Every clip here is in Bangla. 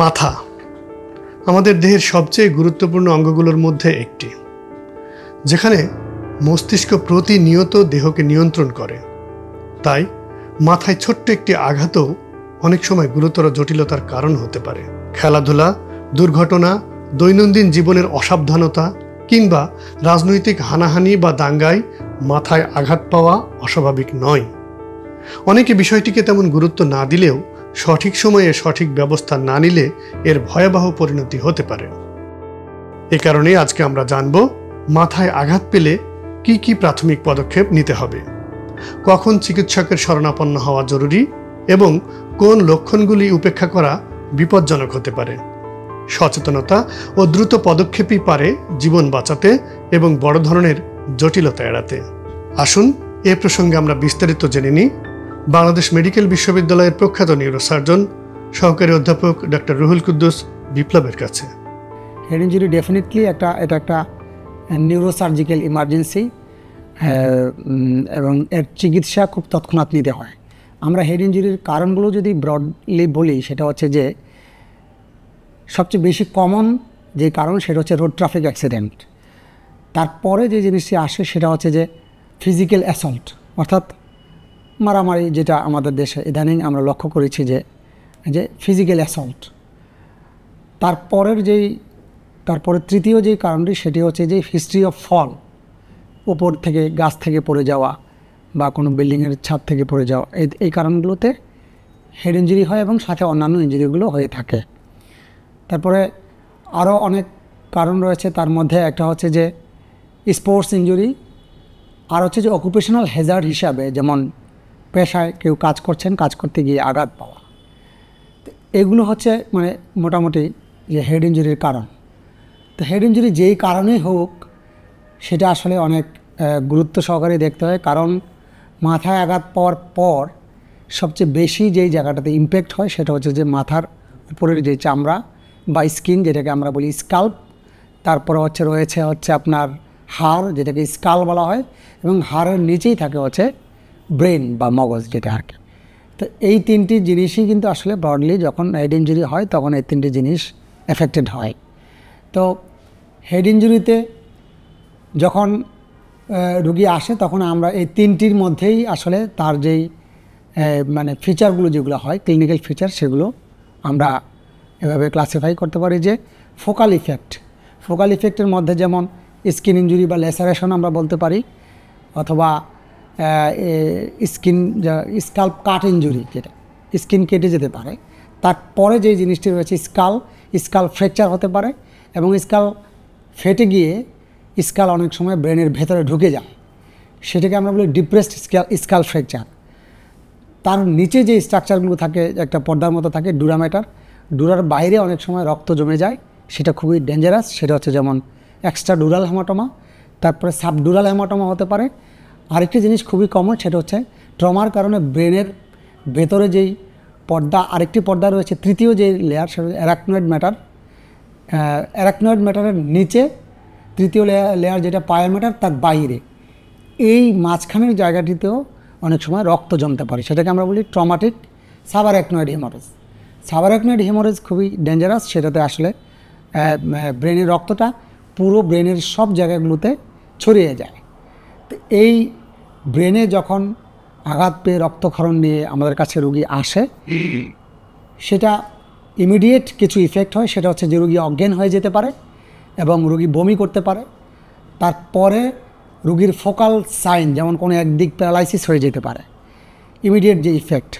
মাথা আমাদের দেহের সবচেয়ে গুরুত্বপূর্ণ অঙ্গগুলোর মধ্যে একটি, যেখানে মস্তিষ্ক প্রতিনিয়ত দেহকে নিয়ন্ত্রণ করে। তাই মাথায় ছোট্ট একটি আঘাতও অনেক সময় গুরুতর জটিলতার কারণ হতে পারে। খেলাধুলা, দুর্ঘটনা, দৈনন্দিন জীবনের অসাবধানতা কিংবা রাজনৈতিক হানাহানি বা দাঙ্গায় মাথায় আঘাত পাওয়া অস্বাভাবিক নয়। অনেকে বিষয়টিকে তেমন গুরুত্ব না দিলেও সঠিক সময়ে সঠিক ব্যবস্থা না নিলে এর ভয়াবহ পরিণতি হতে পারে। এ কারণে আজকে আমরা জানব মাথায় আঘাত পেলে কি কি প্রাথমিক পদক্ষেপ নিতে হবে, কখন চিকিৎসকের শরণাপন্ন হওয়া জরুরি এবং কোন লক্ষণগুলি উপেক্ষা করা বিপজ্জনক হতে পারে। সচেতনতা ও দ্রুত পদক্ষেপই পারে জীবন বাঁচাতে এবং বড় ধরনের জটিলতা এড়াতে। আসুন এ প্রসঙ্গে আমরা বিস্তারিত জেনে নিই বাংলাদেশ মেডিকেল বিশ্ববিদ্যালয়ের প্রখ্যাত নিউরোসার্জন সহকারী অধ্যাপক ডক্টর রুহুল কুদ্দুস বিপ্লবের কাছে। হেড ইঞ্জুরি ডেফিনেটলি এটা একটা নিউরোসার্জিক্যাল ইমার্জেন্সি এবং এর চিকিৎসা খুব তৎক্ষণাৎ নিতে হয়। আমরা হেড ইঞ্জুরির কারণগুলো যদি ব্রডলি বলি, সেটা হচ্ছে যে সবচেয়ে বেশি কমন যে কারণ সেটা হচ্ছে রোড ট্রাফিক অ্যাক্সিডেন্ট। তারপরে যে জিনিসটি আসে সেটা হচ্ছে যে ফিজিক্যাল অ্যাসল্ট, অর্থাৎ মারামারি, যেটা আমাদের দেশে ইদানিং আমরা লক্ষ্য করেছি যে ফিজিক্যাল অ্যাসল্ট। তারপরে তৃতীয় যেই কারণটি সেটি হচ্ছে যে হিস্ট্রি অফ ফল, উপর থেকে গাছ থেকে পড়ে যাওয়া বা কোনো বিল্ডিংয়ের ছাদ থেকে পড়ে যাওয়া, এই কারণগুলোতে হেড ইঞ্জুরি হয় এবং সাথে অন্যান্য ইঞ্জুরিগুলো হয়ে থাকে। তারপরে আরও অনেক কারণ রয়েছে, তার মধ্যে একটা হচ্ছে যে স্পোর্টস ইঞ্জুরি, আর হচ্ছে যে অকুপেশনাল হ্যাজার্ড হিসাবে, যেমন পেশায় কেউ কাজ করছেন, কাজ করতে গিয়ে আঘাত পাওয়া। এগুলো হচ্ছে মানে মোটামুটি যে হেড ইঞ্জুরির কারণ। তো হেড ইঞ্জুরি যেই কারণেই হোক সেটা আসলে অনেক গুরুত্ব সহকারে দেখতে হয়, কারণ মাথায় আঘাত পাওয়ার পর সবচেয়ে বেশি যেই জায়গাটাতে ইমপ্যাক্ট হয় সেটা হচ্ছে যে মাথার উপরের যে চামড়া বা স্কিন, যেটাকে আমরা বলি স্কাল্প। তারপরে রয়েছে আপনার হাড়, যেটাকে স্কাল বলা হয়, এবং হাড়ের নিচেই থাকে হচ্ছে ব্রেন বা মগজ, যেটা আর কি। তো এই তিনটি জিনিসই কিন্তু আসলে ব্রডলি যখন হেড ইঞ্জুরি হয় তখন এই তিনটি জিনিস এফেক্টেড হয়। তো হেড ইঞ্জুরিতে যখন রুগী আসে তখন আমরা এই তিনটির মধ্যেই আসলে তার যেই মানে ফিচারগুলো যেগুলো হয়, ক্লিনিক্যাল ফিচার, সেগুলো আমরা এভাবে ক্লাসিফাই করতে পারি যে ফোকাল ইফেক্টের মধ্যে যেমন স্কিন ইঞ্জুরি বা ল্যাসারেশন আমরা বলতে পারি, অথবা স্কাল্প কাট ইঞ্জুরি, যেটা স্কিন কেটে যেতে পারে। তারপরে যে জিনিসটি রয়েছে স্কাল ফ্র্যাকচার হতে পারে, এবং স্কাল ফেটে গিয়ে স্কাল অনেক সময় ব্রেনের ভেতরে ঢুকে যায়, সেটাকে আমরা বলি ডিপ্রেসড স্কাল ফ্র্যাকচার। তার নিচে যে স্ট্রাকচারগুলো থাকে একটা পর্দার মতো থাকে, ডুরার বাইরে অনেক সময় রক্ত জমে যায়, সেটা খুবই ডেঞ্জারাস। সেটা হচ্ছে যেমন এক্সট্রা ডুরাল হেমাটোমা, তারপরে সাবডুরাল হেমাটোমা হতে পারে। আরেকটি জিনিস খুবই কমন, সেটা হচ্ছে ট্রমার কারণে ব্রেনের ভেতরে যেই পর্দা, আরেকটি পর্দা রয়েছে, তৃতীয় যে লেয়ার, সেটা অ্যারাকনয়েড ম্যাটারের নিচে তৃতীয় লেয়ার যেটা পায়ের ম্যাটার, তার বাইরে এই মাঝখানের জায়গাটিতেও অনেক সময় রক্ত জমতে পারে, সেটাকে আমরা বলি ট্রমাটিক সাবআরাকনয়েড হেমোরেজ। খুবই ডেঞ্জারাস। সেটাতে আসলে ব্রেনের রক্তটা পুরো ব্রেনের সব জায়গাগুলোতে ছড়িয়ে যায়। তো এই ব্রেনে যখন আঘাত পেয়ে রক্তক্ষরণ নিয়ে আমাদের কাছে রুগী আসে, সেটা ইমিডিয়েট কিছু ইফেক্ট হয়, সেটা হচ্ছে যে রুগী অজ্ঞান হয়ে যেতে পারে এবং রুগী বমি করতে পারে। তারপরে রুগীর ফোকাল সাইন, যেমন কোনো একদিক প্যারালাইসিস হয়ে যেতে পারে, ইমিডিয়েট যে ইফেক্ট।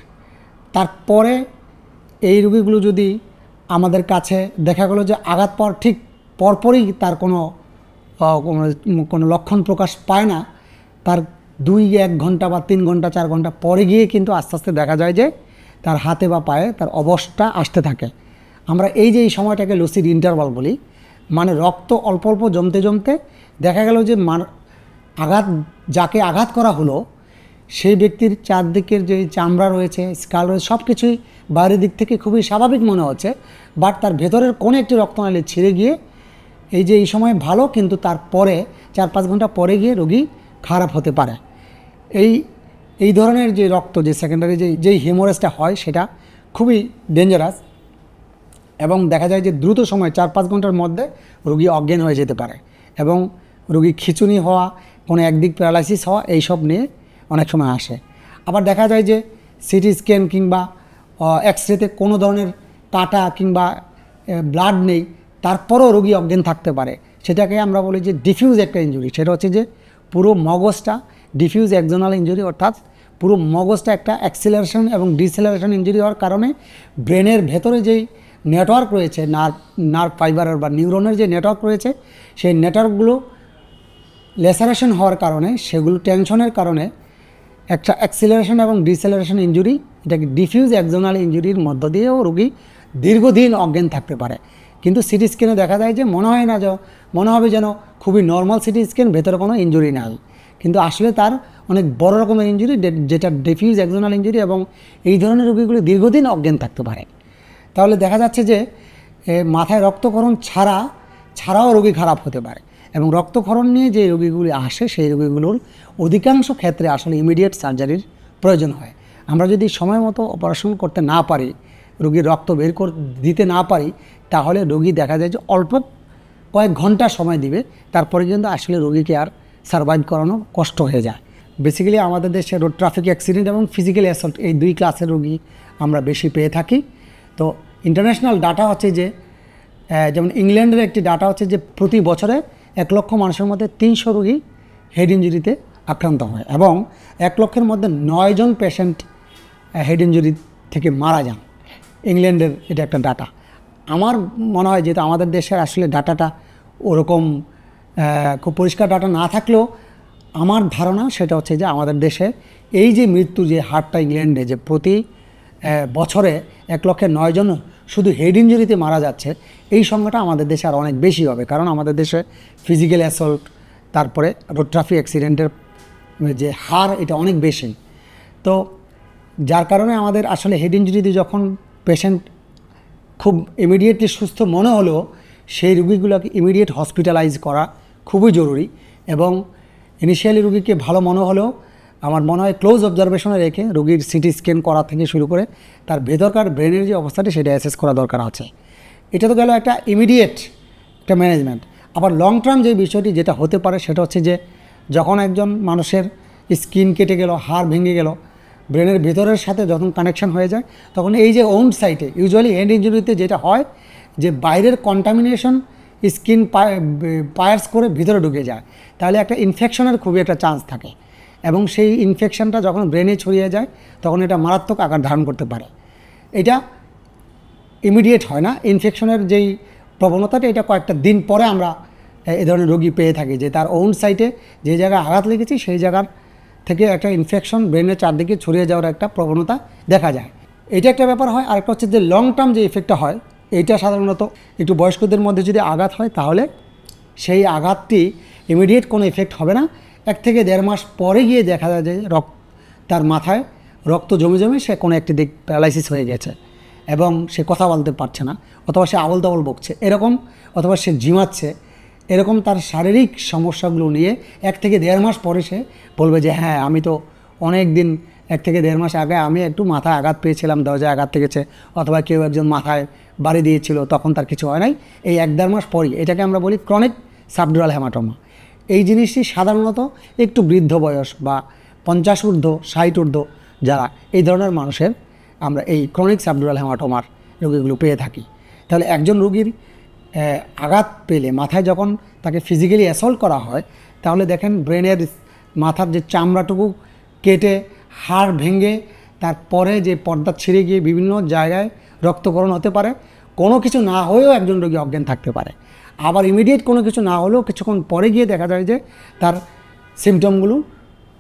তারপরে এই রুগীগুলো যদি আমাদের কাছে দেখা গেলো যে আঘাত পাওয়ার ঠিক পরপরই তার কোনো লক্ষণ প্রকাশ পায় না, তার 2-1 ঘন্টা বা 3 ঘন্টা 4 ঘন্টা পরে গিয়ে কিন্তু আস্তে আস্তে দেখা যায় যে তার হাতে বা পায়ে তার অবস্থা আসতে থাকে। আমরা এই সময়টাকে লুসিড ইন্টারভাল বলি, মানে রক্ত অল্প অল্প জমতে দেখা গেল যে যাকে আঘাত করা হলো সেই ব্যক্তির চারদিকের যে চামড়া রয়েছে, স্কাল রয়েছে, সব কিছুই বাইরের দিক থেকে খুবই স্বাভাবিক মনে হচ্ছে, বাট তার ভেতরের কোনো একটি রক্তনালী ছিঁড়ে গিয়ে এই সময় ভালো, কিন্তু তারপরে 4-5 ঘন্টা পরে গিয়ে রোগী খারাপ হতে পারে। এই ধরনের যে রক্ত, যে সেকেন্ডারি যেই হেমোরেজটা হয়, সেটা খুবই ডেঞ্জারাস। এবং দেখা যায় যে দ্রুত সময় 4-5 ঘন্টার মধ্যে রোগী অজ্ঞান হয়ে যেতে পারে এবং রোগী খিঁচুনি হওয়া, কোনো একদিক প্যারালাইসিস হওয়া এইসব নিয়ে অনেক সময় আসে। আবার দেখা যায় যে সিটি স্ক্যান কিংবা এক্স-রেতে কোনো ধরনের কাটা কিংবা ব্লাড নেই, তারপরও রোগী অজ্ঞান থাকতে পারে। সেটাকে আমরা বলি যে ডিফিউজ একটা ইনজুরি। সেটা হচ্ছে যে পুরো মগজটা ডিফিউজ একজোনাল ইনজুরি, অর্থাৎ পুরো মগজটা একটা অ্যাক্সিলারেশন এবং ডিসেলারেশন ইনজুরি হওয়ার কারণে ব্রেনের ভেতরে যেই নেটওয়ার্ক রয়েছে, নার্ভ ফাইবারের বা নিউরনের যে নেটওয়ার্ক রয়েছে, সেই নেটওয়ার্কগুলো লেসারেশন হওয়ার কারণে, সেগুলো টেনশনের কারণে একটা অ্যাক্সিলারেশন এবং ডিসেলারেশন ইনজুরি, এটাকে ডিফিউজ একজোনাল ইনজুরির মধ্য দিয়েও রোগী দীর্ঘদিন অজ্ঞান থাকতে পারে। কিন্তু সিটি স্ক্যানে দেখা যায় যে মনে হবে যেন খুবই নর্মাল সিটি স্ক্যান, ভেতরে কোনো ইনজুরি নাই, কিন্তু আসলে তার অনেক বড় রকমের ইনজুরি, যেটা ডিফিউজ একজোনাল ইনজুরি, এবং এই ধরনের রোগীগুলি দীর্ঘদিন অজ্ঞান থাকতে পারে। তাহলে দেখা যাচ্ছে যে মাথায় রক্তক্ষরণ ছাড়াও রোগী খারাপ হতে পারে, এবং রক্তক্ষরণ নিয়ে যে রোগীগুলি আসে সেই রোগীগুলোর অধিকাংশ ক্ষেত্রে আসলে ইমিডিয়েট সার্জারির প্রয়োজন হয়। আমরা যদি সময় মতো অপারেশন করতে না পারি, রোগীর রক্ত বের দিতে না পারি, তাহলে রোগী দেখা যায় যে অল্প কয়েক ঘন্টা সময় দিবে, তারপরে কিন্তু আসলে রোগীকে আর সার্ভাইভ করানো কষ্ট হয়ে যায়। বেসিক্যালি আমাদের দেশে রোড ট্রাফিক অ্যাক্সিডেন্ট এবং ফিজিক্যাল অ্যাসল্ট, এই 2 ক্লাসের রোগী আমরা বেশি পেয়ে থাকি। তো ইন্টারন্যাশনাল ডাটা হচ্ছে যে, যেমন ইংল্যান্ডের একটি ডাটা হচ্ছে যে প্রতি বছরে 1 লক্ষ মানুষের মধ্যে 300 রোগী হেড ইঞ্জুরিতে আক্রান্ত হয়, এবং 1 লক্ষের মধ্যে 9 জন পেশেন্ট হেড ইঞ্জুরি থেকে মারা যান। ইংল্যান্ডের এটা একটা ডাটা। আমার মনে হয় যেহেতু আমাদের দেশের আসলে ডাটাটা ওরকম খুব পরিষ্কার ডাটা না থাকলেও আমার ধারণা সেটা হচ্ছে যে আমাদের দেশে এই যে মৃত্যু যে হারটা ইংল্যান্ডে, যে প্রতি বছরে 1 লক্ষে 9 জন শুধু হেড ইঞ্জুরিতে মারা যাচ্ছে, এই সংখ্যাটা আমাদের দেশে আর অনেক বেশি হবে, কারণ আমাদের দেশে ফিজিক্যাল অ্যাসল্ট, তারপরে রোড ট্রাফিক অ্যাক্সিডেন্টের যে হার, এটা অনেক বেশি। তো যার কারণে আমাদের আসলে হেড ইঞ্জুরিতে যখন পেশেন্ট খুব ইমিডিয়েটলি সুস্থ মনে হলেও সেই রুগীগুলোকে ইমিডিয়েট হসপিটালাইজ করা খুবই জরুরি, এবং ইনিশিয়ালি রুগীকে ভালো মনে হলেও আমার মনে হয় ক্লোজ অবজারভেশনে রেখে রুগীর সিটি স্ক্যান করা থেকে শুরু করে তার ভেতরকার ব্রেনের যে অবস্থাটি সেটা অ্যাসেস করা দরকার আছে। এটা তো গেল একটা ইমিডিয়েট একটা ম্যানেজমেন্ট। আবার লং টার্ম যে বিষয়টি যেটা হতে পারে সেটা হচ্ছে যে যখন একজন মানুষের স্কিন কেটে গেল, হাড় ভেঙে গেল, ব্রেনের ভেতরের সাথে যখন কানেকশন হয়ে যায়, তখন এই যে ওন্ড সাইটে ইউজুয়ালি হেড ইঞ্জুরিতে যেটা হয় যে বাইরের কন্টামিনেশন স্কিন পায়ার্স করে ভিতরে ঢুকে যায়, তাহলে একটা ইনফেকশনের খুবই একটা চান্স থাকে, এবং সেই ইনফেকশনটা যখন ব্রেনে ছড়িয়ে যায় তখন এটা মারাত্মক আকার ধারণ করতে পারে। এটা ইমিডিয়েট হয় না, ইনফেকশনের যেই প্রবণতাটা এটা কয়েকটা দিন পরে আমরা এই ধরনের রোগী পেয়ে থাকি, যে তার ওন সাইটে যে জায়গায় আঘাত লেগেছে সেই জায়গার থেকে একটা ইনফেকশন ব্রেনের চারদিকে ছড়িয়ে যাওয়ার একটা প্রবণতা দেখা যায়। এটা একটা ব্যাপার হয়। আরেকটা হচ্ছে যে লং টার্ম যে ইফেক্টটা হয়, এইটা সাধারণত একটু বয়স্কদের মধ্যে যদি আঘাত হয় তাহলে সেই আঘাতটি ইমিডিয়েট কোনো ইফেক্ট হবে না, 1 থেকে 1.5 মাস পরে গিয়ে দেখা যায় যে তার মাথায় রক্ত জমে জমে সে কোনো একটি দিক প্যারালাইসিস হয়ে গেছে এবং সে কথা বলতে পারছে না, অথবা সে আবল তাবল বকছে এরকম, অথবা সে ঝিমাচ্ছে এরকম, তার শারীরিক সমস্যাগুলো নিয়ে 1 থেকে 1.5 মাস পরে সে বলবে যে হ্যাঁ আমি তো অনেক দিন 1 থেকে 1.5 মাস আগে আমি একটু মাথায় আঘাত পেয়েছিলাম, দরজায় আঘাত লেগেছে, অথবা কেউ একজন মাথায় বাড়ি দিয়েছিল তখন তার কিছু হয় নাই, এই 1-1.5 মাস পরই এটাকে আমরা বলি ক্রনিক সাবডুরাল হেমাটোমা। এই জিনিসটি সাধারণত একটু বৃদ্ধ বয়স বা 50 ঊর্ধ্ব 60 ঊর্ধ্ব যারা এই ধরনের মানুষের আমরা এই ক্রনিক সাবডুরাল হেমাটোমার রোগীগুলো পেয়ে থাকি। তাহলে একজন রোগীর আঘাত পেলে মাথায় যখন তাকে ফিজিক্যালি অ্যাসল্ট করা হয়, তাহলে দেখেন ব্রেনের মাথার যে চামড়াটুকু কেটে হাড় ভেঙে তারপরে যে পর্দা ছিঁড়ে গিয়ে বিভিন্ন জায়গায় রক্তক্ষরণ হতে পারে, কোনো কিছু না হয়েও একজন রোগী অজ্ঞান থাকতে পারে। আবার ইমিডিয়েট কোনো কিছু না হলেও কিছুক্ষণ পরে গিয়ে দেখা যায় যে তার সিমটমগুলো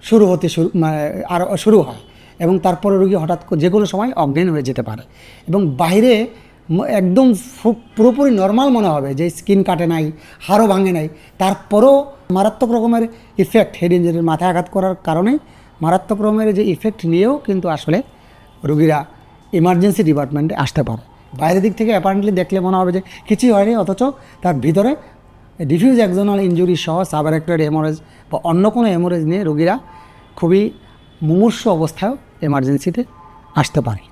শুরু হয় এবং তারপরে রোগী হঠাৎ যে কোনো সময় অজ্ঞান হয়ে যেতে পারে এবং বাইরে একদম পুরোপুরি নর্মাল মনে হবে, যে স্কিন কাটে নাই, হাড়ও ভাঙে নাই, তারপরেও মারাত্মক রকমের ইফেক্ট হেড ইঞ্জুরির মাথায় আঘাত করার কারণে মারাত্মক রকমের যে ইফেক্ট নিয়েও কিন্তু আসলে রোগীরা ইমার্জেন্সি ডিপার্টমেন্টে আসতে পারে। বাইরের দিক থেকে অ্যাপারেন্টলি দেখলে মনে হবে যে কিছুই হয়নি, অথচ তার ভিতরে ডিফিউজ একজোনাল ইনজুরি সহ সাবআরেক্টয়েড হেমোরেজ বা অন্য কোনো হেমোরেজ নিয়ে রোগীরা খুবই মুমূর্ষু অবস্থায় এমার্জেন্সিতে আসতে পারে।